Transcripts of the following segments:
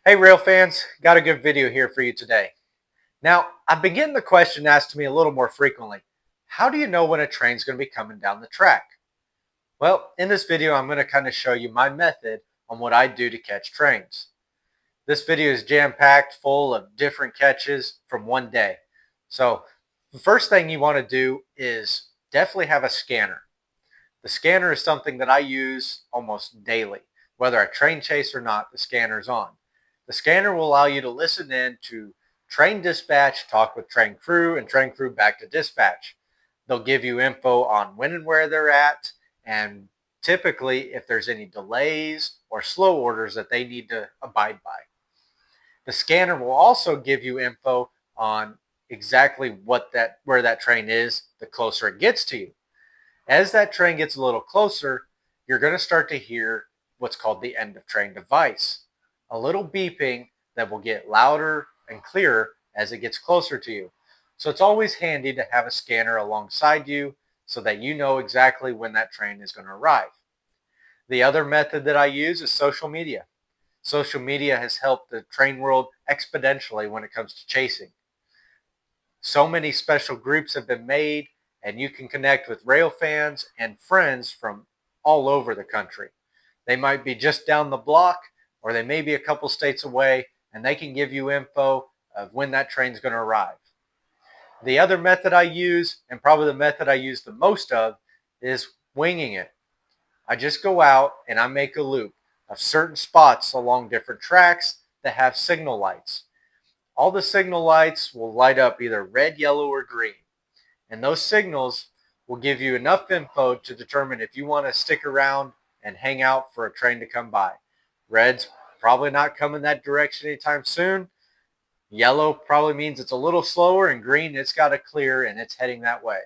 Hey rail fans, got a good video here for you today. Now, I've been getting the question asked to me a little more frequently. How do you know when a train's going to be coming down the track? Well, in this video, I'm going to kind of show you my method on what I do to catch trains. This video is jam-packed full of different catches from one day. So the first thing you want to do is definitely have a scanner. The scanner is something that I use almost daily. Whether I train chase or not, the scanner's on. The scanner will allow you to listen in to train dispatch, talk with train crew, and train crew back to dispatch. They'll give you info on when and where they're at, and typically if there's any delays or slow orders that they need to abide by. The scanner will also give you info on exactly where that train is the closer it gets to you. As that train gets a little closer, you're going to start to hear what's called the end of train device, a little beeping that will get louder and clearer as it gets closer to you. So it's always handy to have a scanner alongside you so that you know exactly when that train is going to arrive. The other method that I use is social media. Social media has helped the train world exponentially when it comes to chasing. So many special groups have been made, and you can connect with rail fans and friends from all over the country. They might be just down the block, or they may be a couple states away, and they can give you info of when that train's going to arrive. The other method I use, and probably the method I use the most of, is winging it. I just go out and I make a loop of certain spots along different tracks that have signal lights. All the signal lights will light up either red, yellow, or green. And those signals will give you enough info to determine if you want to stick around and hang out for a train to come by. Red's probably not coming that direction anytime soon. Yellow probably means it's a little slower, and green, it's got to clear and it's heading that way.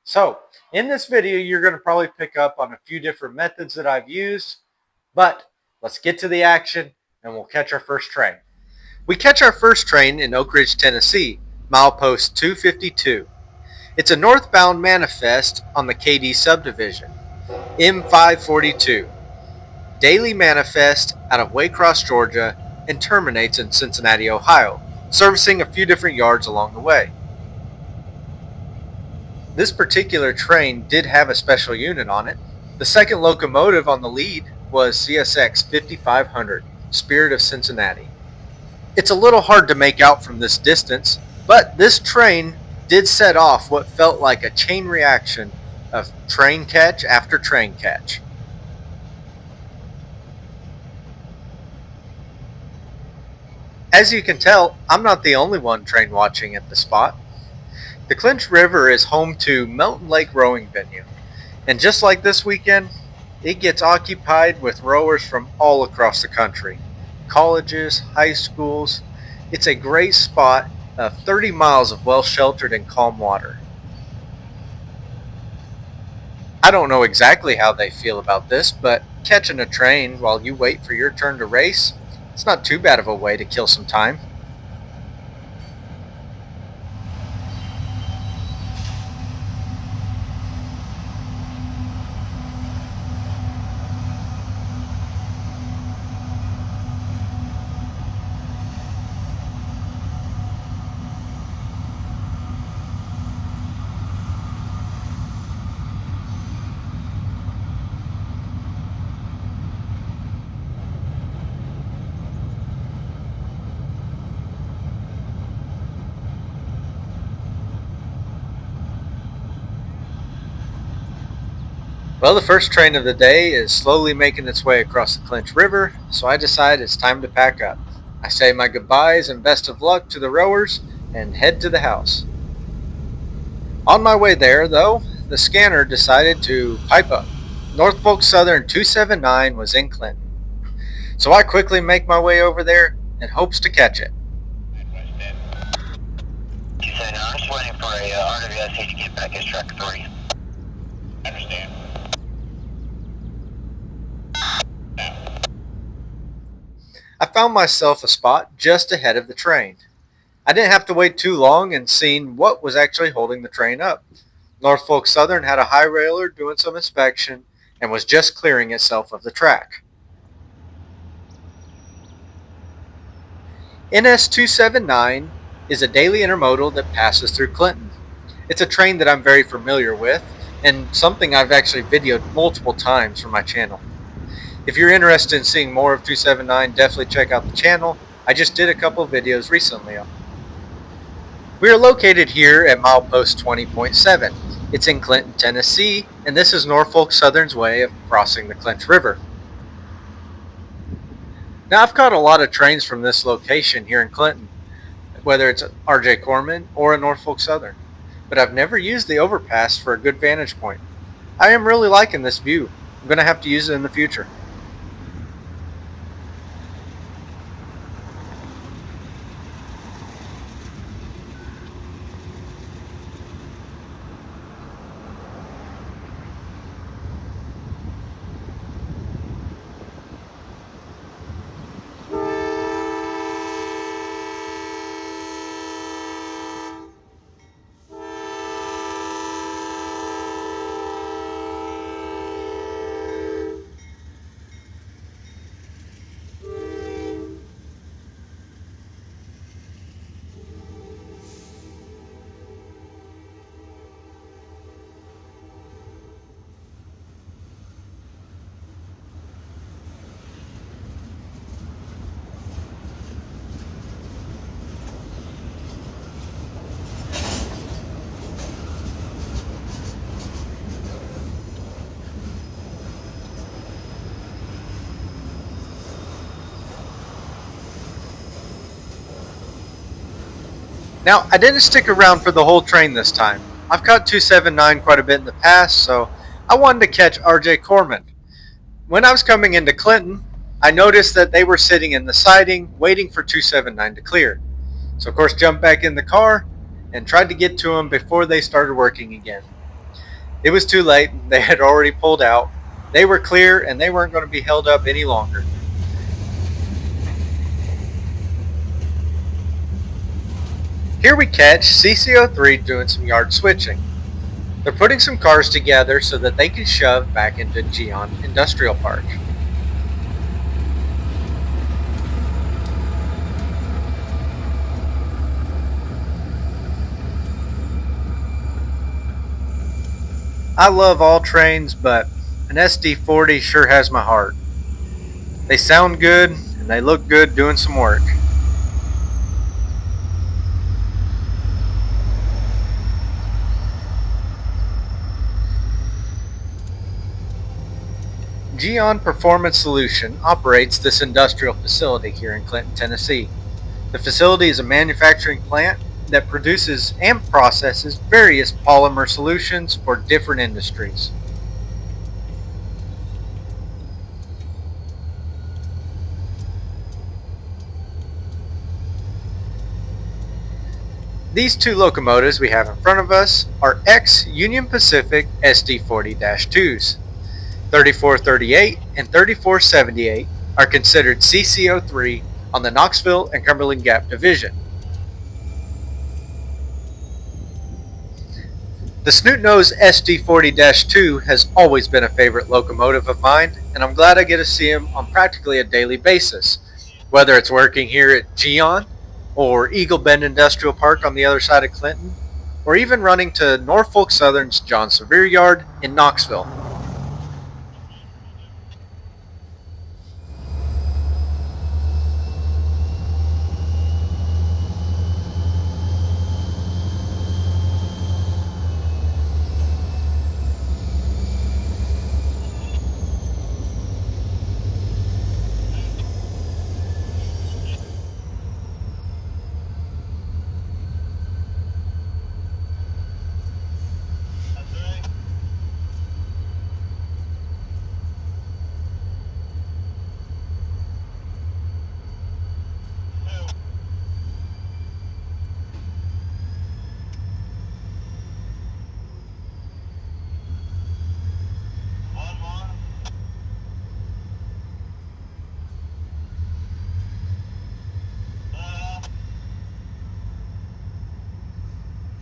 So in this video, you're going to probably pick up on a few different methods that I've used, but let's get to the action and we'll catch our first train. We catch our first train in Oak Ridge, Tennessee, milepost 252. It's a northbound manifest on the KD subdivision, M542. Daily manifest out of Waycross, Georgia, and terminates in Cincinnati, Ohio, servicing a few different yards along the way. This particular train did have a special unit on it. The second locomotive on the lead was CSX 5500, Spirit of Cincinnati. It's a little hard to make out from this distance, but this train did set off what felt like a chain reaction of train catch after train catch. As you can tell, I'm not the only one train watching at the spot. The Clinch River is home to Mountain Lake Rowing Venue, and just like this weekend, it gets occupied with rowers from all across the country. Colleges, high schools. It's a great spot of 30 miles of well-sheltered and calm water. I don't know exactly how they feel about this, but catching a train while you wait for your turn to race, it's not too bad of a way to kill some time. Well, the first train of the day is slowly making its way across the Clinch River, so I decide it's time to pack up. I say my goodbyes and best of luck to the rowers and head to the house. On my way there, though, the scanner decided to pipe up. Norfolk Southern 279 was in Clinton, so I quickly make my way over there in hopes to catch it. I'm just waiting for a RWSC to get back as track 3. I understand. I found myself a spot just ahead of the train. I didn't have to wait too long and seen what was actually holding the train up. Norfolk Southern had a high railer doing some inspection and was just clearing itself of the track. NS-279 is a daily intermodal that passes through Clinton. It's a train that I'm very familiar with and something I've actually videoed multiple times for my channel. If you're interested in seeing more of 279, definitely check out the channel. I just did a couple videos recently. We are located here at milepost 20.7. It's in Clinton, Tennessee, and this is Norfolk Southern's way of crossing the Clinch River. Now, I've caught a lot of trains from this location here in Clinton, whether it's RJ Corman or a Norfolk Southern, but I've never used the overpass for a good vantage point. I am really liking this view. I'm going to have to use it in the future. Now, I didn't stick around for the whole train this time. I've caught 279 quite a bit in the past, so I wanted to catch RJ Corman. When I was coming into Clinton, I noticed that they were sitting in the siding waiting for 279 to clear. So, of course, jumped back in the car and tried to get to them before they started working again. It was too late. They had already pulled out. They were clear and they weren't going to be held up any longer. Here we catch CCO3 doing some yard switching. They're putting some cars together so that they can shove back into Geon Industrial Park. I love all trains, but an SD40 sure has my heart. They sound good and they look good doing some work. Geon Performance Solution operates this industrial facility here in Clinton, Tennessee. The facility is a manufacturing plant that produces and processes various polymer solutions for different industries. These two locomotives we have in front of us are ex-Union Pacific SD40-2s. 3438 and 3478 are considered CCO3 on the Knoxville and Cumberland Gap Division. The Snoot-Nose SD40-2 has always been a favorite locomotive of mine, and I'm glad I get to see him on practically a daily basis, whether it's working here at Geon or Eagle Bend Industrial Park on the other side of Clinton, or even running to Norfolk Southern's John Sevier Yard in Knoxville.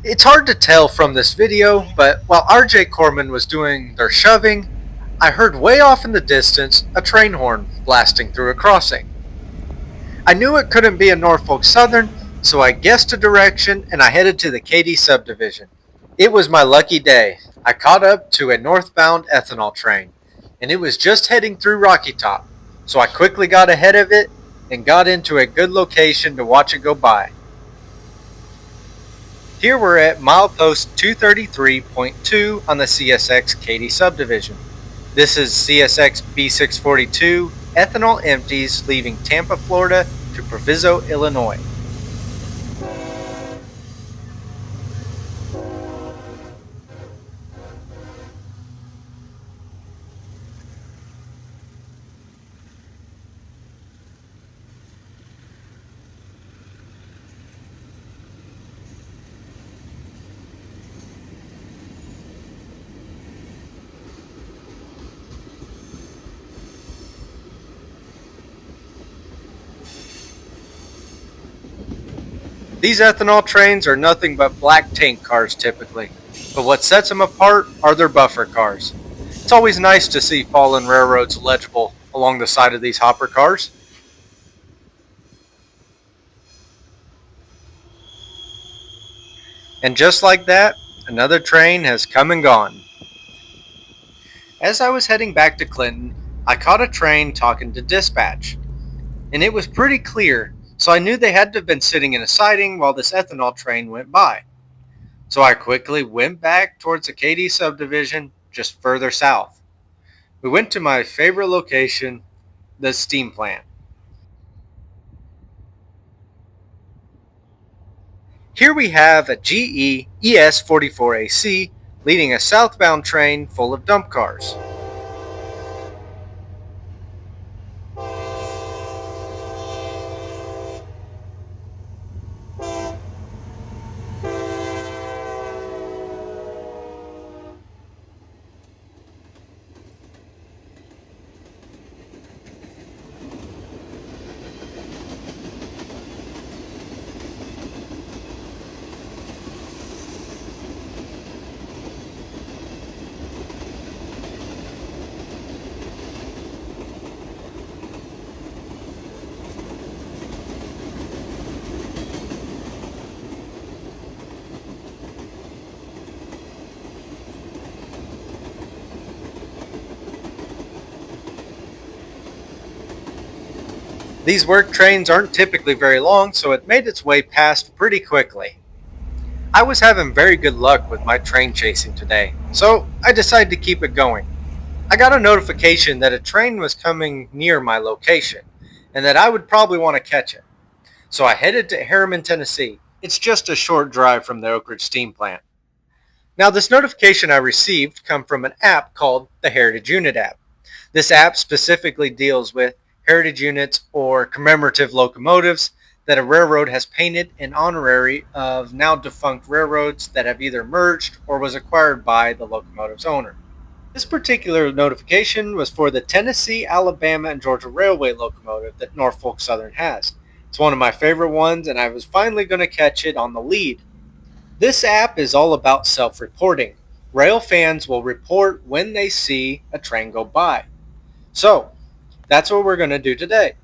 It's hard to tell from this video, but while RJ Corman was doing their shoving, I heard way off in the distance a train horn blasting through a crossing. I knew it couldn't be a Norfolk Southern, so I guessed a direction and I headed to the Katy subdivision. It was my lucky day. I caught up to a northbound ethanol train, and it was just heading through Rocky Top, so I quickly got ahead of it and got into a good location to watch it go by. Here we're at milepost 233.2 on the CSX Katy subdivision. This is CSX B642, ethanol empties leaving Tampa, Florida to Proviso, Illinois. These ethanol trains are nothing but black tank cars typically, but what sets them apart are their buffer cars. It's always nice to see fallen railroads legible along the side of these hopper cars. And just like that, another train has come and gone. As I was heading back to Clinton, I caught a train talking to dispatch, and it was pretty clear, so I knew they had to have been sitting in a siding while this ethanol train went by. So I quickly went back towards the Katy subdivision just further south. We went to my favorite location, the steam plant. Here we have a GE ES44AC leading a southbound train full of dump cars. These work trains aren't typically very long, so it made its way past pretty quickly. I was having very good luck with my train chasing today, so I decided to keep it going. I got a notification that a train was coming near my location, and that I would probably want to catch it. So I headed to Harriman, Tennessee. It's just a short drive from the Oak Ridge Steam Plant. Now, this notification I received come from an app called the Heritage Unit app. This app specifically deals with heritage units or commemorative locomotives that a railroad has painted in honorary of now defunct railroads that have either merged or was acquired by the locomotive's owner. This particular notification was for the Tennessee, Alabama, and Georgia Railway locomotive that Norfolk Southern has. It's one of my favorite ones, and I was finally going to catch it on the lead. This app is all about self-reporting. Rail fans will report when they see a train go by. So, that's what we're going to do today.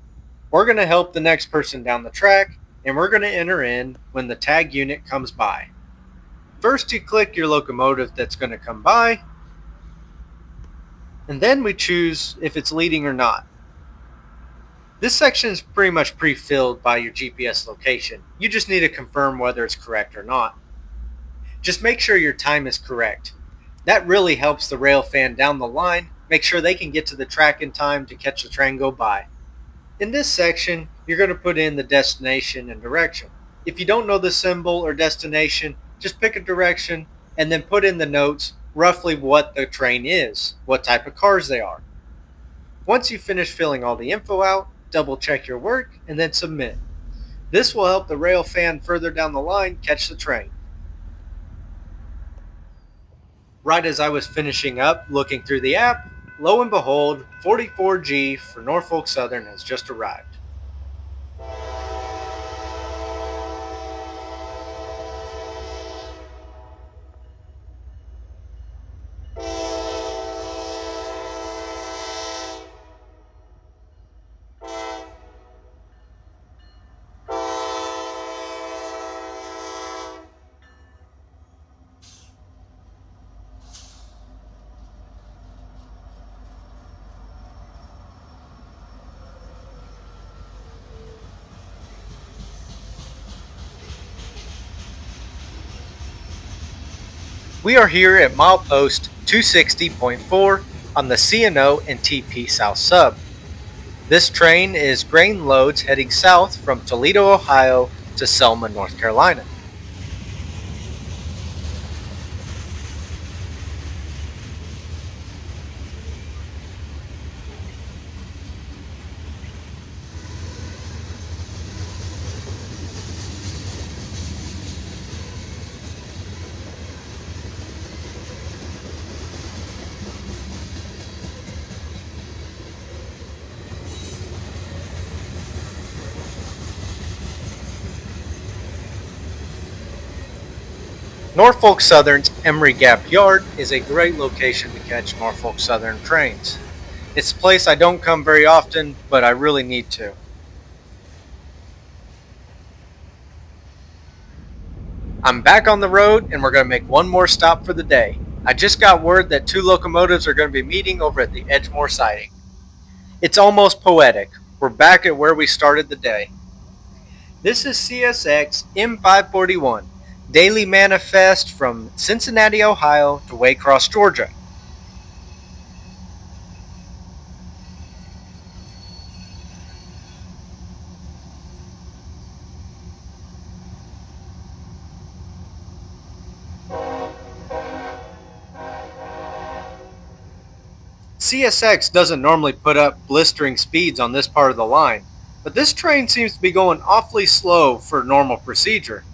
We're going to help the next person down the track, and we're going to enter in when the tag unit comes by. First, you click your locomotive that's going to come by, and then we choose if it's leading or not. This section is pretty much pre-filled by your GPS location. You just need to confirm whether it's correct or not. Just make sure your time is correct. That really helps the rail fan down the line make sure they can get to the track in time to catch the train go by. In this section, you're going to put in the destination and direction. If you don't know the symbol or destination, just pick a direction and then put in the notes roughly what the train is, what type of cars they are. Once you finish filling all the info out, double check your work and then submit. This will help the rail fan further down the line catch the train. Right as I was finishing up looking through the app, lo and behold, 44G for Norfolk Southern has just arrived. We are here at milepost 260.4 on the C&O and TP South Sub. This train is grain loads heading south from Toledo, Ohio to Selma, North Carolina. Norfolk Southern's Emery Gap Yard is a great location to catch Norfolk Southern trains. It's a place I don't come very often, but I really need to. I'm back on the road and we're going to make one more stop for the day. I just got word that two locomotives are going to be meeting over at the Edgemore siding. It's almost poetic. We're back at where we started the day. This is CSX M541, daily manifest from Cincinnati, Ohio to Waycross, Georgia. CSX doesn't normally put up blistering speeds on this part of the line, but this train seems to be going awfully slow for normal procedure.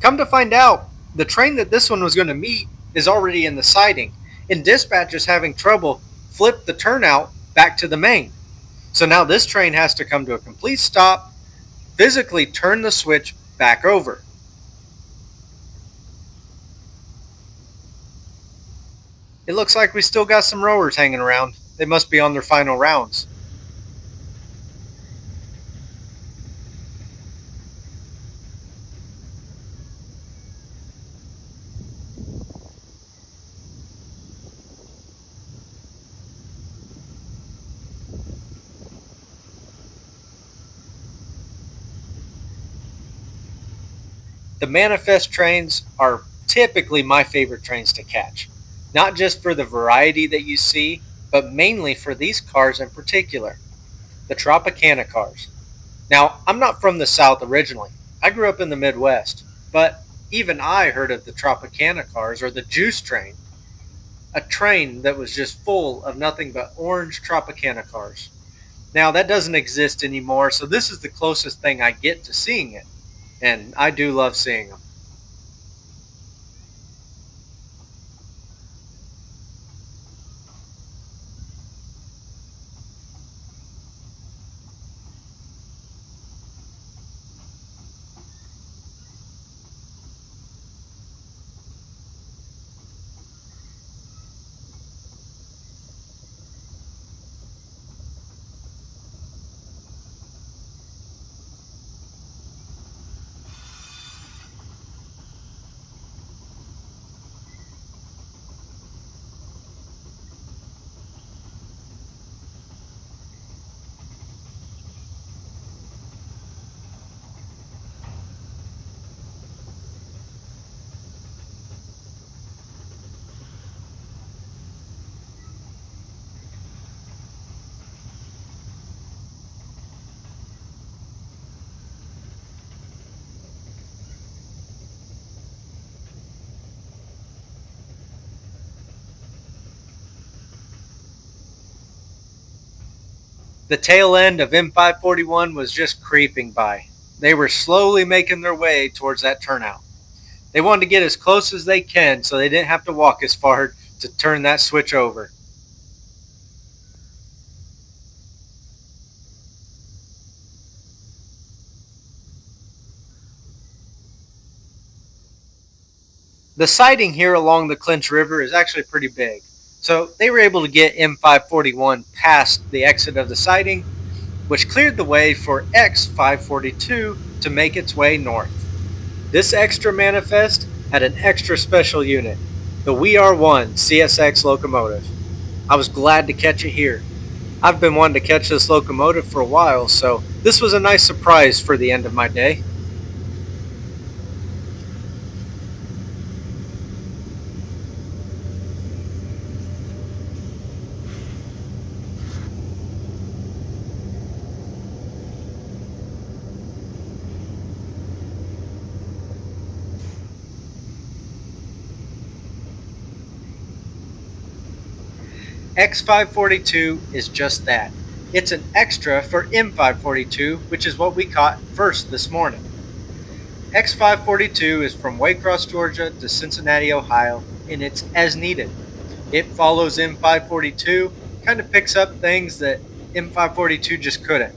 Come to find out, the train that this one was going to meet is already in the siding, and dispatch is having trouble flip the turnout back to the main. So now this train has to come to a complete stop, physically turn the switch back over. It looks like we still got some rowers hanging around. They must be on their final rounds. The manifest trains are typically my favorite trains to catch, not just for the variety that you see, but mainly for these cars in particular, the Tropicana cars. Now, I'm not from the South originally. I grew up in the Midwest, but even I heard of the Tropicana cars or the Juice Train, a train that was just full of nothing but orange Tropicana cars. Now, that doesn't exist anymore, so this is the closest thing I get to seeing it, and I do love seeing them. The tail end of M541 was just creeping by. They were slowly making their way towards that turnout. They wanted to get as close as they can so they didn't have to walk as far to turn that switch over. The siding here along the Clinch River is actually pretty big, so they were able to get M541 past the exit of the siding, which cleared the way for X542 to make its way north. This extra manifest had an extra special unit, the WeR1 CSX locomotive. I was glad to catch it here. I've been wanting to catch this locomotive for a while, so this was a nice surprise for the end of my day. X542 is just that. It's an extra for M542, which is what we caught first this morning. X542 is from Waycross, Georgia to Cincinnati, Ohio, and it's as needed. It follows M542, kind of picks up things that M542 just couldn't.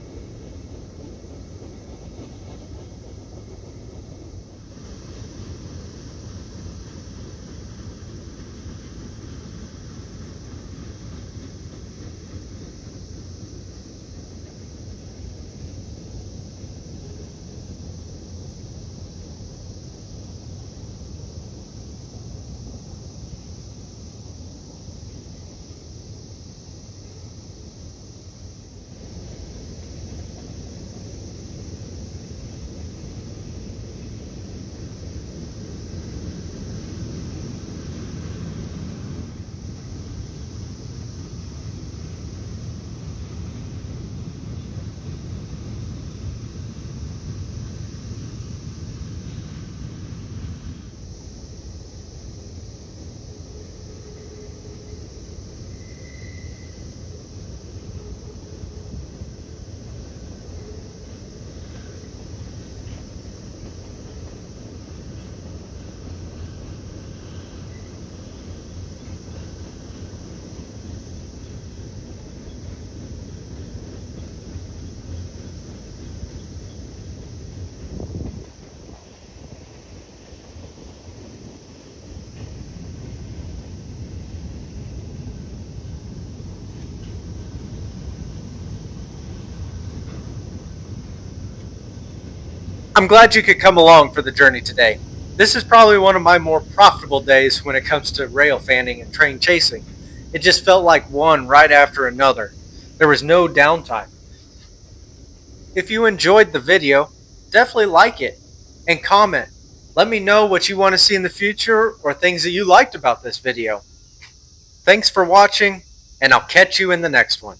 I'm glad you could come along for the journey today. This is probably one of my more profitable days when it comes to rail fanning and train chasing. It just felt like one right after another. There was no downtime. If you enjoyed the video, definitely like it and comment. Let me know what you want to see in the future or things that you liked about this video. Thanks for watching, and I'll catch you in the next one.